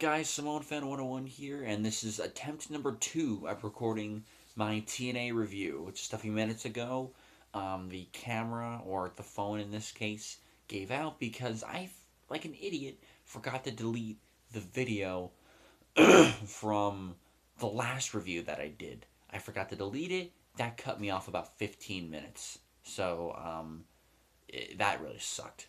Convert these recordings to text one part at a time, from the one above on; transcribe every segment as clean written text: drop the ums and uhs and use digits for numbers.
Guys, Simone Fan 101 here, and this is attempt number 2 of recording my TNA review, which just a few minutes ago, the camera, or the phone in this case, gave out because I, like an idiot, forgot to delete the video from the last review that I did. I forgot to delete it. That cut me off about 15 minutes. So, that really sucked.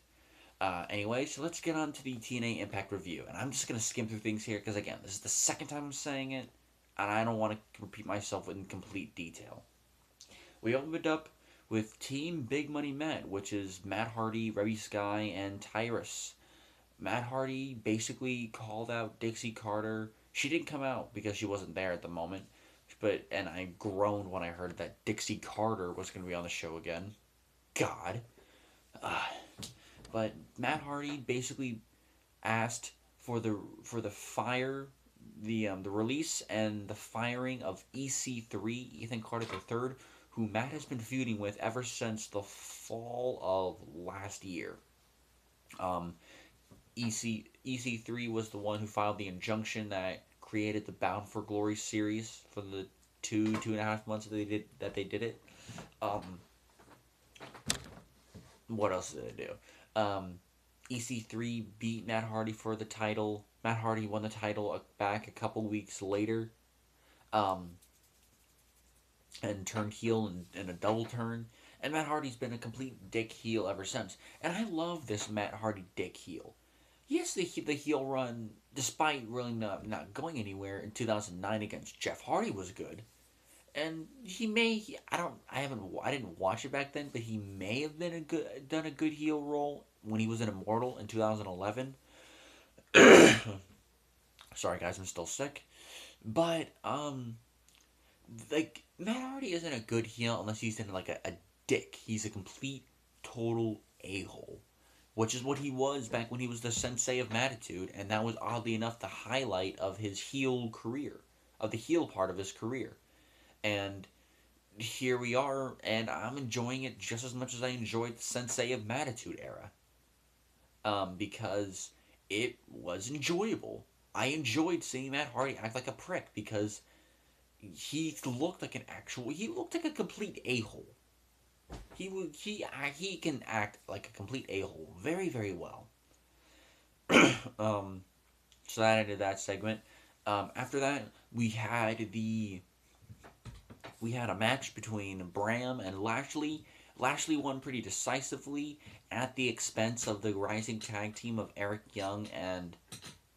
Anyway, so let's get on to the TNA Impact review. And I'm just going to skim through things here because, again, this is the second time I'm saying it, and I don't want to repeat myself in complete detail. We opened up with Team Big Money Matt, which is Matt Hardy, Reby Sky, and Tyrus. Matt Hardy basically called out Dixie Carter. She didn't come out because she wasn't there at the moment, and I groaned when I heard that Dixie Carter was going to be on the show again. God. But Matt Hardy basically asked for the release and the firing of EC3, Ethan Carter III, who Matt has been feuding with ever since the fall of last year. EC3 was the one who filed the injunction that created the Bound for Glory series for the two and a half months that they did it. What else did they do? EC3 beat Matt Hardy for the title. Matt Hardy won the title back a couple weeks later, and turned heel in a double turn. And Matt Hardy's been a complete dick heel ever since. And I love this Matt Hardy dick heel. Yes, the heel run, despite really not going anywhere in 2009 against Jeff Hardy, was good. And I didn't watch it back then, but he may have done a good heel role when he was an Immortal in 2011. Sorry guys, I'm still sick. But like Matt Hardy isn't a good heel unless he's in like a dick. He's a complete total a-hole, which is what he was back when he was the Sensei of Mattitude, and that was oddly enough the highlight of his heel career, of the heel part of his career. And here we are, and I'm enjoying it just as much as I enjoyed the Sensei of Mattitude era. Because it was enjoyable. I enjoyed seeing Matt Hardy act like a prick because he looked like a complete a-hole. He can act like a complete a-hole very, very well. So that ended that segment. After that, we had a match between Bram and Lashley. Lashley won pretty decisively at the expense of the rising tag team of Eric Young and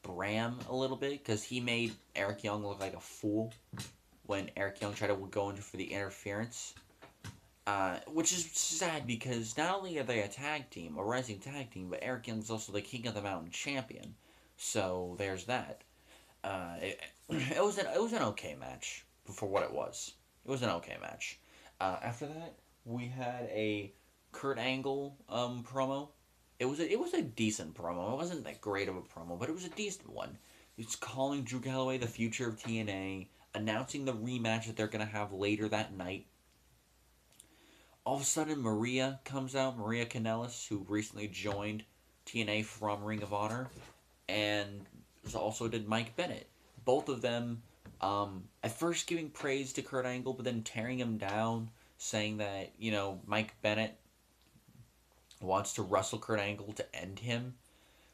Bram a little bit, because he made Eric Young look like a fool when Eric Young tried to go in for the interference. Which is sad because not only are they a rising tag team, but Eric Young's also the King of the Mountain champion. So there's that. It was an okay match for what it was. It was an okay match. After that, we had a Kurt Angle promo. It was a decent promo. It wasn't that great of a promo, but it was a decent one. It's calling Drew Galloway the future of TNA, announcing the rematch that they're going to have later that night. All of a sudden, Maria comes out, Maria Kanellis, who recently joined TNA from Ring of Honor, and also did Mike Bennett. Both of them, at first giving praise to Kurt Angle, but then tearing him down, saying that, Mike Bennett wants to wrestle Kurt Angle to end him.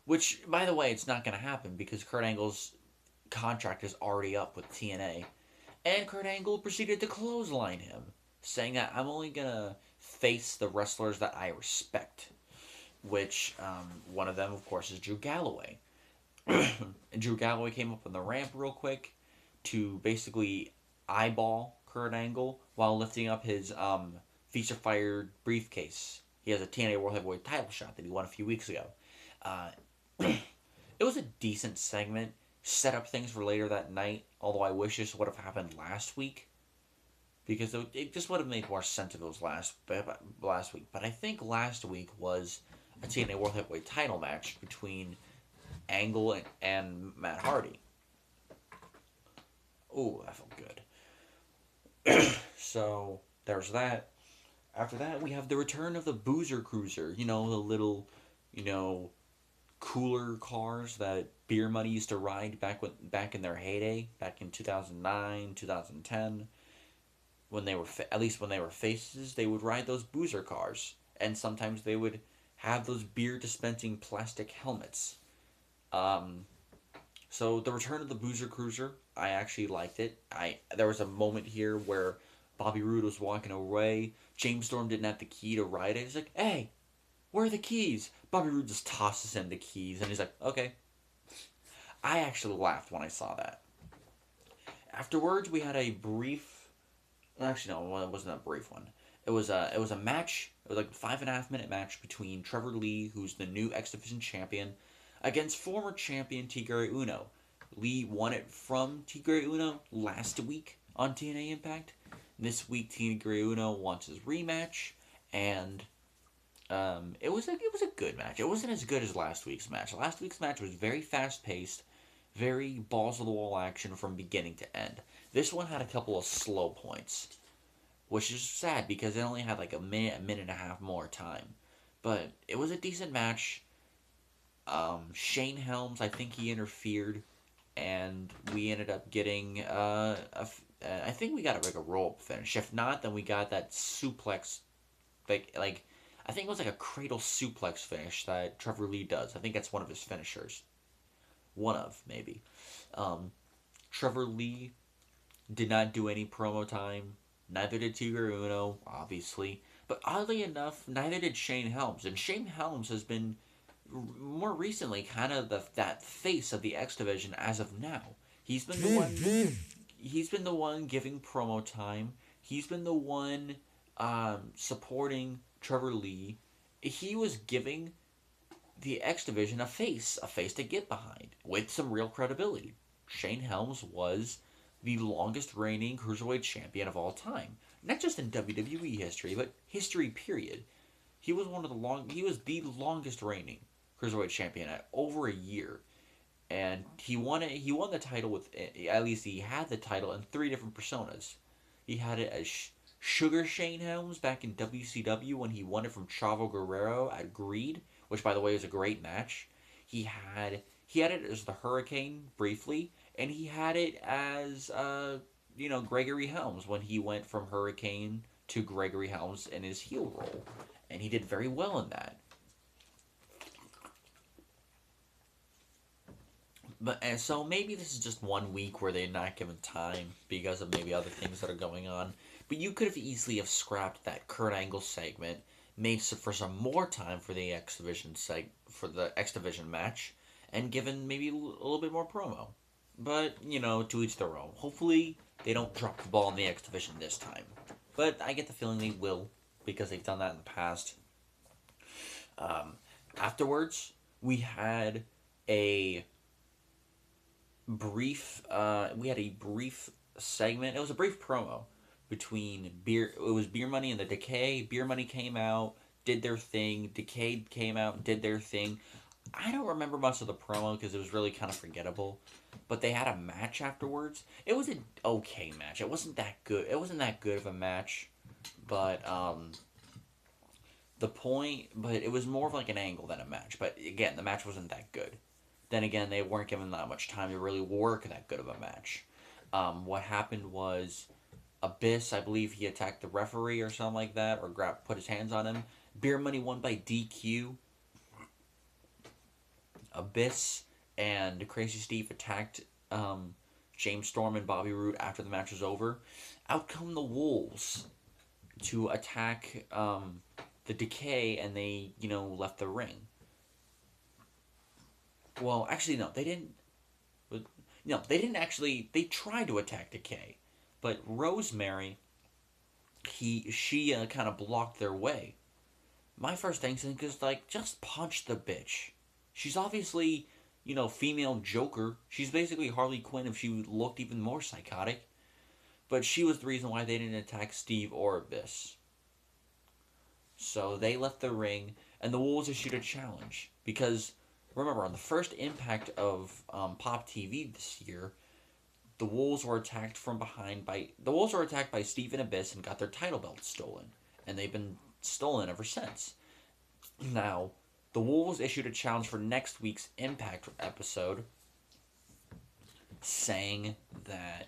Which, by the way, it's not going to happen because Kurt Angle's contract is already up with TNA. And Kurt Angle proceeded to clothesline him, saying that I'm only going to face the wrestlers that I respect. Which, one of them, of course, is Drew Galloway. And Drew Galloway came up on the ramp real quick to basically eyeball Kurt Angle while lifting up his feature fire briefcase. He has a TNA World Heavyweight title shot that he won a few weeks ago. It was a decent segment. Set up things for later that night, although I wish this would have happened last week, because it just would have made more sense if it was last week. But I think last week was a TNA World Heavyweight title match between Angle and Matt Hardy. Ooh, that felt good. So there's that. After that, we have the return of the Boozer Cruiser. The little, cooler cars that Beer Money used to ride back in their heyday, back in 2009, 2010, when they were at least when they were faces, they would ride those boozer cars, and sometimes they would have those beer dispensing plastic helmets. Um, so the return of the Boozer Cruiser, I actually liked it. I There was a moment here where Bobby Roode was walking away. James Storm didn't have the key to ride it. He's like, "Hey, where are the keys?" Bobby Roode just tosses him the keys, and he's like, "Okay." I actually laughed when I saw that. Afterwards, we had a brief. Actually, no, it wasn't a brief one. It was a match. It was like a 5.5 minute match between Trevor Lee, who's the new X Division champion, against former champion Tigre Uno. Lee won it from Tigre Uno last week on TNA Impact. This week, Tigre Uno wants his rematch, and it was a good match. It wasn't as good as last week's match. Last week's match was very fast paced, very balls of the wall action from beginning to end. This one had a couple of slow points, which is sad because it only had like a minute and a half more time. But it was a decent match. Shane Helms, I think he interfered, and we ended up getting I think we got like a roll up finish. If not, then we got that suplex, like I think it was like a cradle suplex finish that Trevor Lee does. I think that's one of his finishers. One of maybe. Um, Trevor Lee did not do any promo time. Neither did Tigre Uno, obviously. But oddly enough, neither did Shane Helms. And Shane Helms has been more recently kind of that face of the X Division as of now. He's been the one. He's been the one giving promo time. He's been the one supporting Trevor Lee. He was giving the X Division a face to get behind with some real credibility. Shane Helms was the longest reigning cruiserweight champion of all time, not just in WWE history, but history period. He was the longest reigning cruiserweight champion at over a year, and he won it. He won the title with, at least he had the title in three different personas. He had it as Sugar Shane Helms back in WCW when he won it from Chavo Guerrero at Greed, which by the way was a great match. He had it as the Hurricane briefly, and he had it as Gregory Helms when he went from Hurricane to Gregory Helms in his heel role, and he did very well in that. But and so maybe this is just one week where they're not given time because of maybe other things that are going on. But you could have easily have scrapped that Kurt Angle segment, made for some more time for the for the X Division match, and given maybe a little bit more promo. But to each their own. Hopefully they don't drop the ball in the X Division this time. But I get the feeling they will because they've done that in the past. Um, Afterwards, we had a brief segment. It was a brief promo between Beer. It was Beer Money and the Decay. Beer Money came out, did their thing. Decay came out, did their thing. I don't remember much of the promo because it was really kind of forgettable. But they had a match afterwards. It was an okay match. It wasn't that good. It wasn't that good of a match, but but it was more of like an angle than a match. But again, the match wasn't that good. Then again, they weren't given that much time to really work that good of a match. What happened was Abyss, I believe he attacked the referee or something like that, or put his hands on him. Beer Money won by DQ. Abyss and Crazy Steve attacked James Storm and Bobby Roode after the match was over. Out come the Wolves to attack the Decay, and they left the ring. Well, actually, no, they didn't. No, they didn't actually. They tried to attack Decay, but Rosemary, she kind of blocked their way. My first instinct is like, just punch the bitch. She's obviously, female Joker. She's basically Harley Quinn if she looked even more psychotic. But she was the reason why they didn't attack Steve or Abyss. So they left the ring, and the Wolves issued a challenge because remember, on the first Impact of Pop TV this year, the Wolves were attacked from behind by Steve and Abyss and got their title belts stolen, and they've been stolen ever since. Now, the Wolves issued a challenge for next week's Impact episode saying that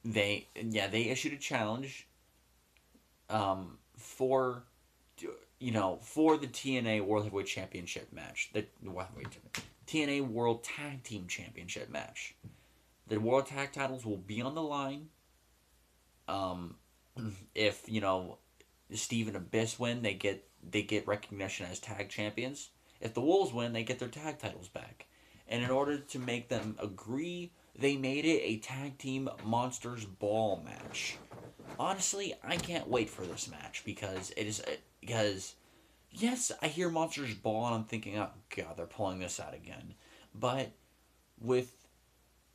they issued a challenge for for the TNA World Heavyweight Championship match, the TNA World Tag Team Championship match. The World Tag Titles will be on the line. Um, if Steve and Abyss win, they get recognition as tag champions. If the Wolves win, they get their tag titles back. And in order to make them agree, they made it a tag team Monsters Ball match. Honestly, I can't wait for this match because yes, I hear Monsters Ball and I'm thinking, oh god, they're pulling this out again. But with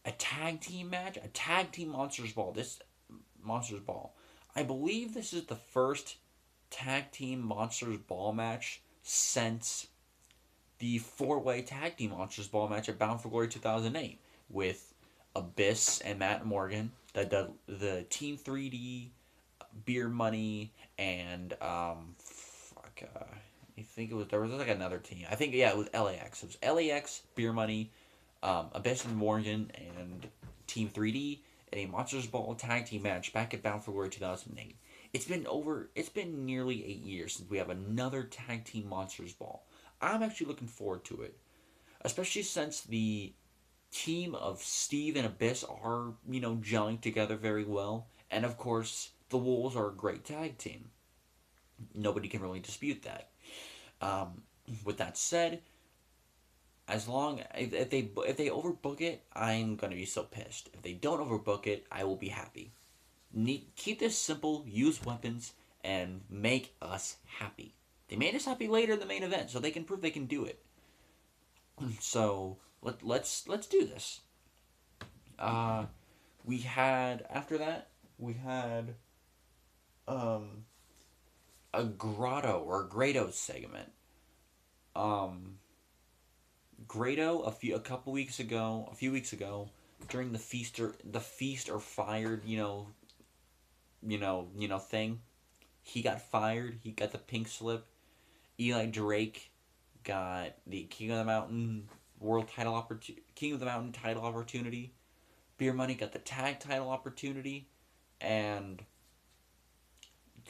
a tag team match, a tag team Monsters Ball. I believe this is the first tag team Monsters Ball match since the four-way tag team Monsters Ball match at Bound for Glory 2008 with Abyss and Matt Morgan, the Team 3D, Beer Money, and I think there was like another team. I think it was LAX. It was LAX, Beer Money, Abyss and Morgan, and Team 3D in a Monsters Ball tag team match back at Bound for Glory 2008. It's been nearly 8 years since we have another tag team Monsters Ball. I'm actually looking forward to it, especially since the team of Steve and Abyss are, gelling together very well. And of course, the Wolves are a great tag team. Nobody can really dispute that. With that said, as long if they overbook it, I'm gonna be so pissed. If they don't overbook it, I will be happy. Keep this simple. Use weapons and make us happy. They made us happy later in the main event, so they can prove they can do it. So let's do this. We had after that we had a grotto or a grado segment. Grado a few weeks ago during the feast or fired thing. He got fired. He got the pink slip. Eli Drake got the King of the Mountain King of the Mountain title opportunity. Beer Money got the tag title opportunity, and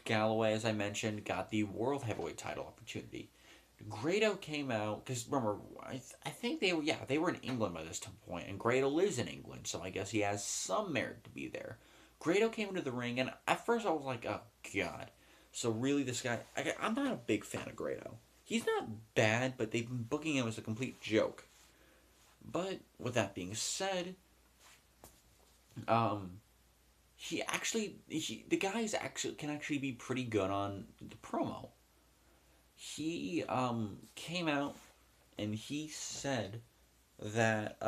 Galloway, as I mentioned, got the World Heavyweight title opportunity. Grado came out because remember, I think they were in England by this point, and Grado lives in England, so I guess he has some merit to be there. Grado came into the ring, and at first I was like, oh god. So really, this guy, I'm not a big fan of Grado. He's not bad, but they've been booking him as a complete joke. But with that being said, the guys actually can actually be pretty good on the promo. He came out and he said that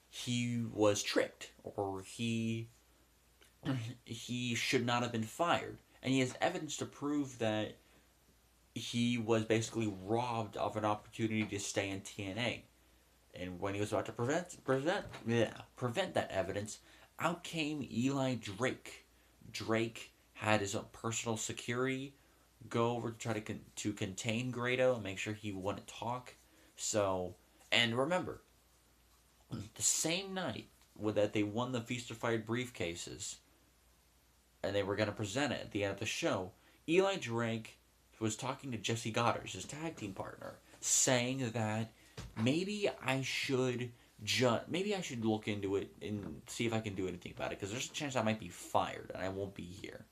he was tricked, or he should not have been fired, and he has evidence to prove that he was basically robbed of an opportunity to stay in TNA. And when he was about to prevent that evidence, out came Eli Drake. Drake had his own personal security go over to try to contain Grado and make sure he wouldn't talk. So, and remember, the same night that they won the Feast or Fired briefcases, and they were going to present it at the end of the show, Eli Drake was talking to Jesse Goddard, his tag team partner, saying that maybe I should look into it and see if I can do anything about it, because there's a chance I might be fired and I won't be here.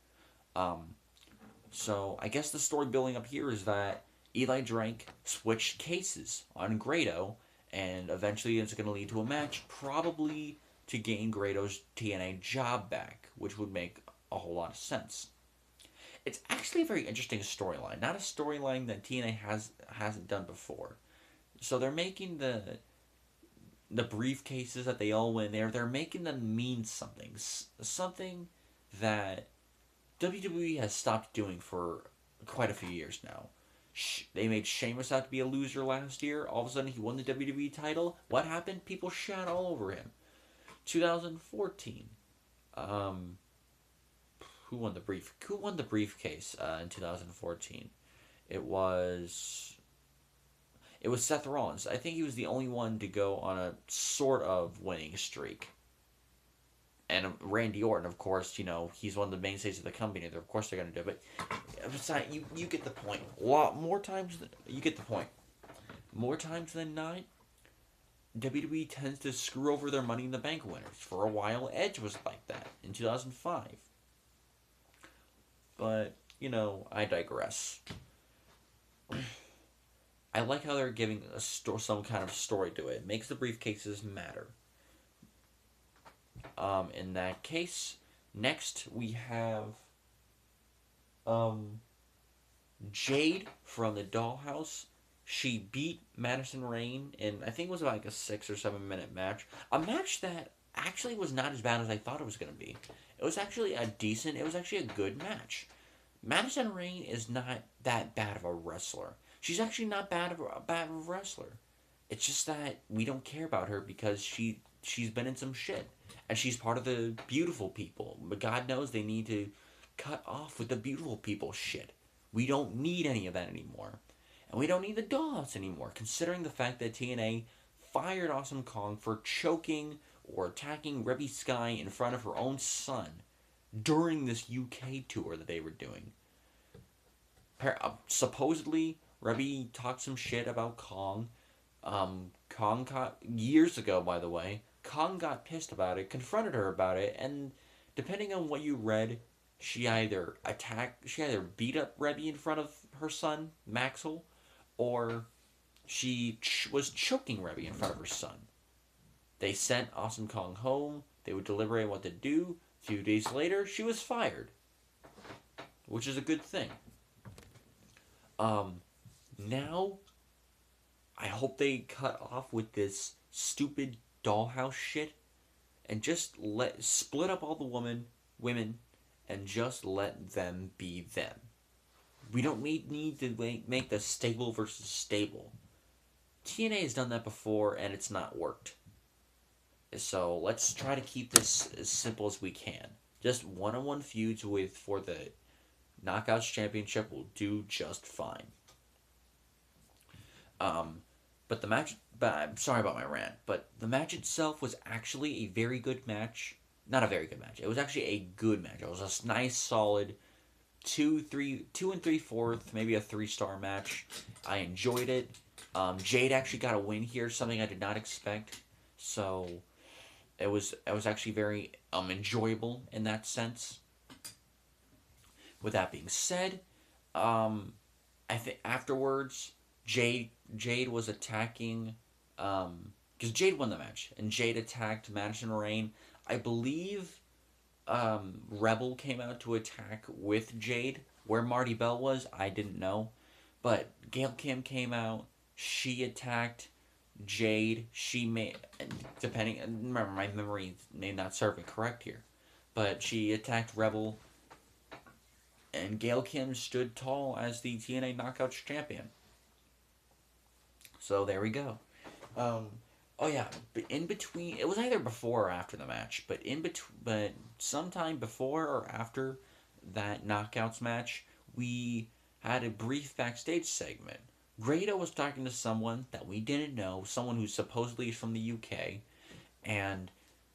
So I guess the story building up here is that Eli Drake switched cases on Grado, and eventually it's going to lead to a match, probably to gain Grado's TNA job back, which would make a whole lot of sense. It's actually a very interesting storyline, not a storyline that TNA hasn't done before. So they're making the briefcases that they all win there. They're making them mean something that WWE has stopped doing for quite a few years now. They made Sheamus out to be a loser last year. All of a sudden, he won the WWE title. What happened? People shat all over him. 2014. Who won the briefcase in 2014? It was It was Seth Rollins. I think he was the only one to go on a sort of winning streak. And Randy Orton, of course, he's one of the mainstays of the company. Of course, they're going to do it. But besides, you get the point. A lot more times, you get the point. More times than not, WWE tends to screw over their Money in the Bank winners. For a while, Edge was like that in 2005. But, I digress. I like how they're giving some kind of story to it. It makes the briefcases matter. In that case, next we have Jade from the Dollhouse. She beat Madison Rayne in, I think it was like a 6 or 7 minute match. A match that actually was not as bad as I thought it was going to be. It was actually it was actually a good match. Madison Rayne is not that bad of a wrestler. She's actually not bad of a wrestler. It's just that we don't care about her because she's been in some shit. And she's part of the beautiful people. But God knows they need to cut off with the beautiful people shit. We don't need any of that anymore. And we don't need the Dollhouse anymore, considering the fact that TNA fired Awesome Kong for choking or attacking Rebby Sky in front of her own son during this UK tour that they were doing. Supposedly, Rebby talked some shit about Kong. Years ago, by the way, Kong got pissed about it, confronted her about it, and depending on what you read, she either beat up Rebby in front of her son, Maxwell, or she was choking Rebby in front of her son. They sent Awesome Kong home. They would deliberate what to do. A few days later, she was fired, which is a good thing. Now, I hope they cut off with this stupid Dollhouse shit and just split up all the women and just let them be them. We don't need to make the stable versus stable. TNA has done that before and it's not worked. So let's try to keep this as simple as we can. Just one-on-one feuds for the Knockouts Championship will do just fine. But the match, I'm sorry about my rant, but the match itself was actually a very good match. Not a very good match. It was actually a good match. It was a nice, solid 2 3/4, maybe a 3-star match. I enjoyed it. Jade actually got a win here, something I did not expect. So it was actually very enjoyable in that sense. With that being said, I think afterwards Jade was attacking, because Jade won the match, and Jade attacked Madison Rayne. I believe Rebel came out to attack with Jade. Where Marty Bell was, I didn't know. But Gail Kim came out. She attacked Jade. She made, remember, my memory may not serve me correct here, but she attacked Rebel, and Gail Kim stood tall as the TNA Knockouts champion. So there we go. Oh yeah, but in between, it was either before or after the match, but sometime before or after that Knockouts match, we had a brief backstage segment. Grado was talking to someone that we didn't know, someone who supposedly is from the UK, and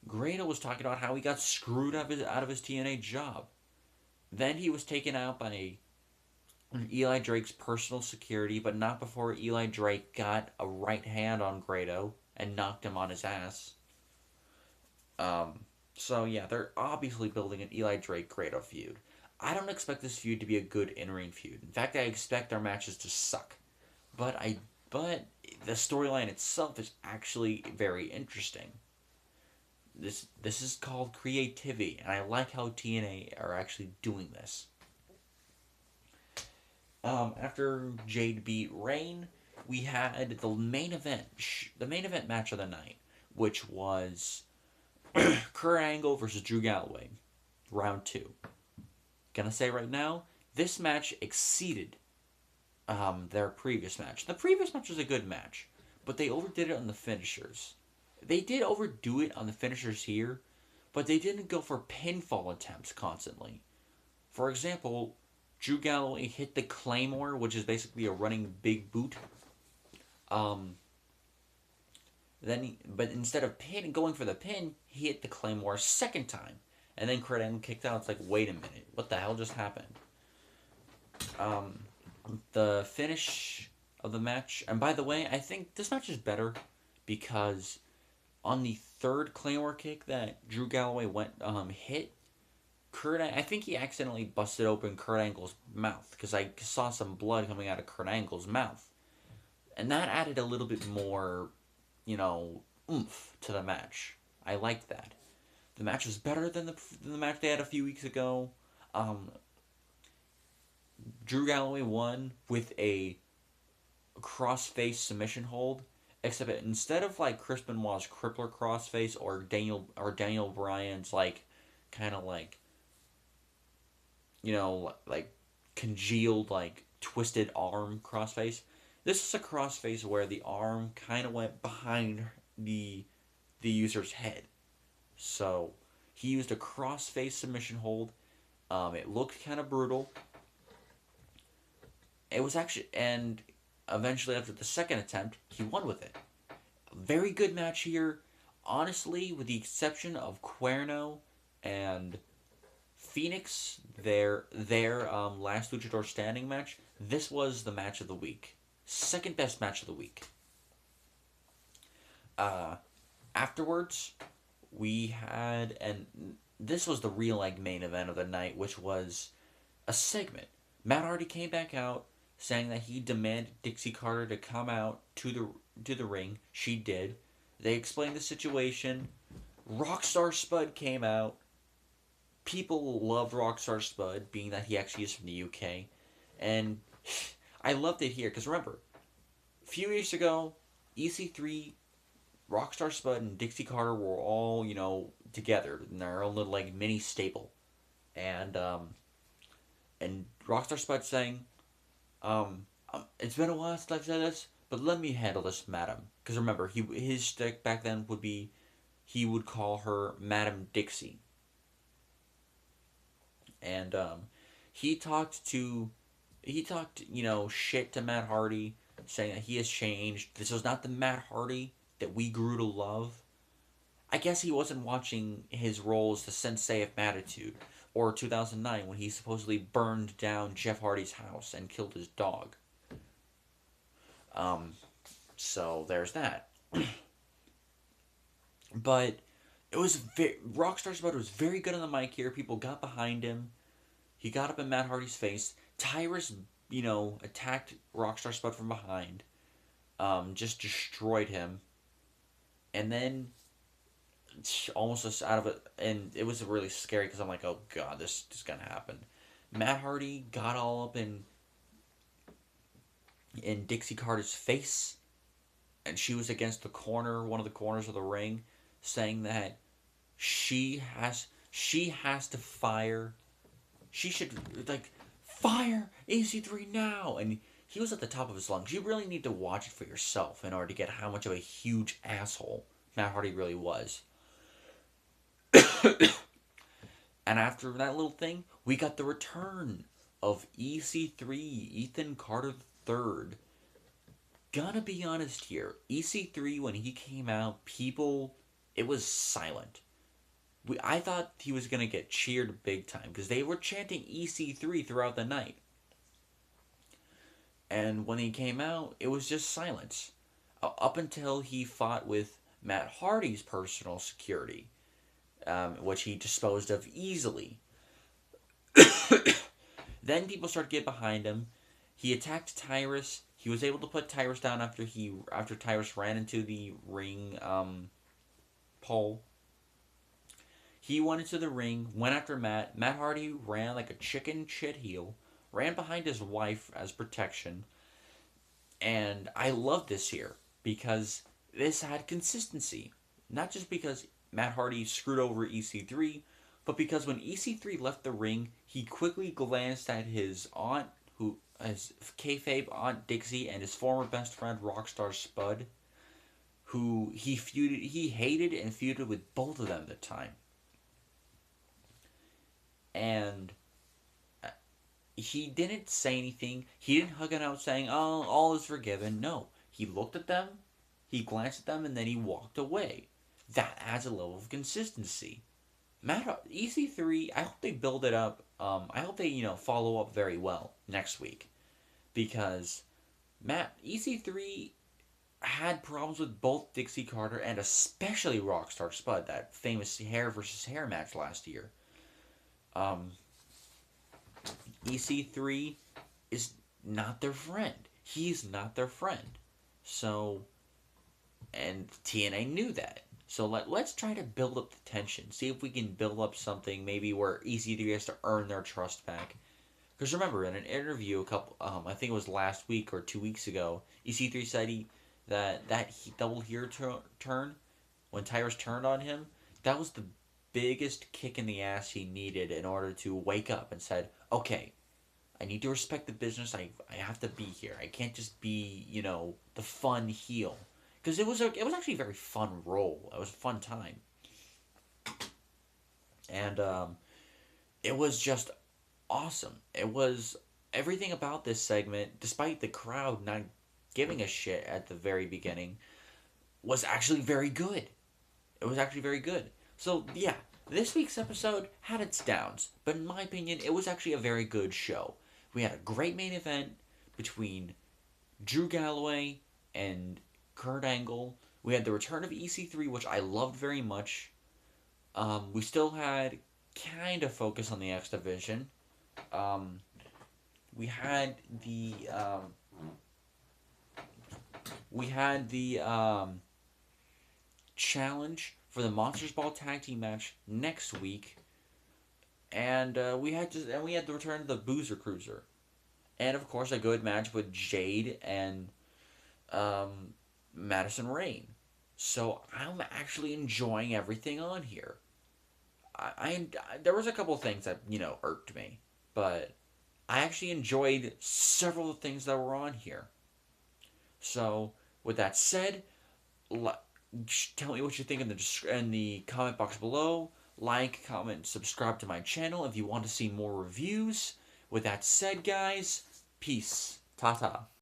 Grado was talking about how he got screwed out of his TNA job. Then he was taken out by Eli Drake's personal security, but not before Eli Drake got a right hand on Grado and knocked him on his ass. So yeah, they're obviously building an Eli Drake-Grado feud. I don't expect this feud to be a good in-ring feud. In fact, I expect our matches to suck. But the storyline itself is actually very interesting. This is called creativity, and I like how TNA are actually doing this. After Jade beat Rayne, we had the main event match of the night, which was Kurt Angle versus Drew Galloway, round 2. Gonna say right now, this match exceeded their previous match. The previous match was a good match, but they overdid it on the finishers. They did overdo it on the finishers here, but they didn't go for pinfall attempts constantly. For example, Drew Galloway hit the Claymore, which is basically a running big boot, Um, but instead of going for the pin, he hit the Claymore a second time, and then Kurt Angle kicked out. It's like, wait a minute, what the hell just happened? Um, the finish of the match, and by the way, I think this match is better because on the third Claymore kick that Drew Galloway hit, I think he accidentally busted open Kurt Angle's mouth because I saw some blood coming out of Kurt Angle's mouth, and that added a little bit more, you know, oomph to the match. I liked that. The match was better than the match they had a few weeks ago. Um, Drew Galloway won with a crossface submission hold, except instead of like Chris Benoit's crippler crossface or Daniel Bryan's like kind of like, like congealed, like twisted arm crossface. This is a crossface where the arm kind of went behind the user's head. So he used a crossface submission hold. It looked kind of brutal. It was actually, and eventually after the second attempt, he won with it. A very good match here. Honestly, with the exception of Cuerno and Phoenix, their last luchador standing match, this was the match of the week. Second best match of the week. Afterwards, we had, and this was the real like main event of the night, which was a segment. Matt Hardy came back out saying that he demanded Dixie Carter to come out to the ring. She did. They explained the situation. Rockstar Spud came out. People loved Rockstar Spud, being that he actually is from the UK. And I loved it here, because remember, a few years ago, EC3, Rockstar Spud, and Dixie Carter were all, together in their own little, like, mini stable. And Rockstar Spud saying, it's been a while since I've said this, but let me handle this, madam. Because remember, his stick back then would be, he would call her Madam Dixie. And he talked, shit to Matt Hardy, saying that he has changed. This was not the Matt Hardy that we grew to love. I guess he wasn't watching his role as the Sensei of Mattitude, or 2009 when he supposedly burned down Jeff Hardy's house and killed his dog. So there's that. But it was Rockstar Spud was very good on the mic here. People got behind him. He got up in Matt Hardy's face. Tyrus, attacked Rockstar Spud from behind. Just destroyed him. And then almost just out of it, and it was really scary because I'm like, oh god, this is gonna happen. Matt Hardy got all up in Dixie Carter's face, and she was against one of the corners of the ring, saying that she has to fire. She should fire EC3 now, and he was at the top of his lungs. You really need to watch it for yourself in order to get how much of a huge asshole Matt Hardy really was. And after that little thing, we got the return of EC3, Ethan Carter III. Gonna be honest here, EC3, when he came out, it was silent. I thought he was gonna get cheered big time, because they were chanting EC3 throughout the night. And when he came out, it was just silence. Up until he fought with Matt Hardy's personal security. Which he disposed of easily. Then people started to get behind him. He attacked Tyrus. He was able to put Tyrus down after Tyrus ran into the ring pole. He went into the ring, went after Matt. Matt Hardy ran like a chicken shit heel, ran behind his wife as protection. And I love this here because this had consistency. Not just because Matt Hardy screwed over EC3, but because when EC3 left the ring, he quickly glanced at his aunt, his kayfabe Aunt Dixie, and his former best friend Rockstar Spud, who he hated and feuded with both of them at the time. And he didn't say anything. He didn't hug it out saying, "Oh, all is forgiven." No, He looked at them, he glanced at them, and then he walked away. That adds a level of consistency. EC3, I hope they build it up. I hope they, follow up very well next week. Because EC3 had problems with both Dixie Carter and especially Rockstar Spud, that famous hair versus hair match last year. Um, EC3 is not their friend. He's not their friend. So, and TNA knew that. So let's try to build up the tension. See if we can build up something maybe where EC3 has to earn their trust back. Because remember, in an interview I think it was last week or 2 weeks ago, EC3 said that double heel turn, when Tyrus turned on him, that was the biggest kick in the ass he needed in order to wake up and said, okay, I need to respect the business. I have to be here. I can't just be, the fun heel. Because it was actually a very fun role. It was a fun time. And it was just awesome. It was everything about this segment, despite the crowd not giving a shit at the very beginning, was actually very good. It was actually very good. So, yeah, this week's episode had its downs, but in my opinion, it was actually a very good show. We had a great main event between Drew Galloway and Kurt Angle. We had the return of EC3, which I loved very much. We still had kind of focus on the X Division. Um, we had the challenge for the Monsters Ball Tag Team match next week, and we had the return of the Boozer Cruiser, and of course a good match with Jade and Madison Rain. So I'm actually enjoying everything on here. There was a couple things that irked me, but I actually enjoyed several of the things that were on here. So with that said, tell me what you think in the comment box below. Like, comment, subscribe to my channel if you want to see more reviews. With that said, guys, peace. Ta-ta.